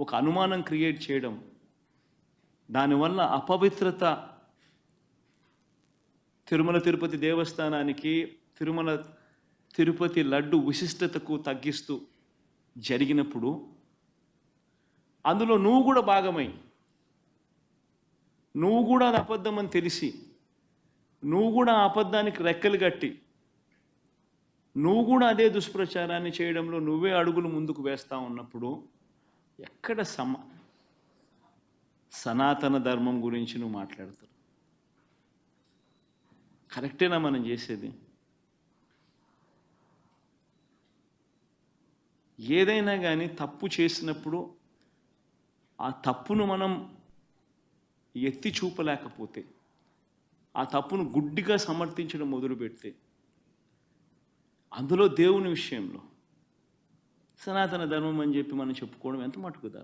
ఒక అనుమానం క్రియేట్ చేయడం, దానివల్ల అపవిత్రత తిరుమల తిరుపతి దేవస్థానానికి, తిరుమల తిరుపతి లడ్డు విశిష్టతకు తగ్గిస్తూ జరిగినప్పుడు అందులో నువ్వు కూడా భాగమై, నువ్వు కూడా అది అబద్ధం అని తెలిసి, నువ్వు కూడా ఆ అబద్ధానికి రెక్కలు కట్టి, నువ్వు కూడా అదే దుష్ప్రచారాన్ని చేయడంలో నువ్వే అడుగులు ముందుకు వేస్తూ ఉన్నప్పుడు ఎక్కడ సనాతన ధర్మం గురించి నువ్వు మాట్లాడతావు? కరెక్టేనా మనం చేసేది? ఏదైనా కానీ తప్పు చేసినప్పుడు ఆ తప్పును మనం ఎత్తి చూపలేకపోతే, ఆ తప్పును గుడ్డిగా సమర్థించడం మొదలుపెడితే, అందులో దేవుని విషయంలో సనాతన ధర్మం అని చెప్పి మనం చెప్పుకోవడం ఎంత మటుకుదా?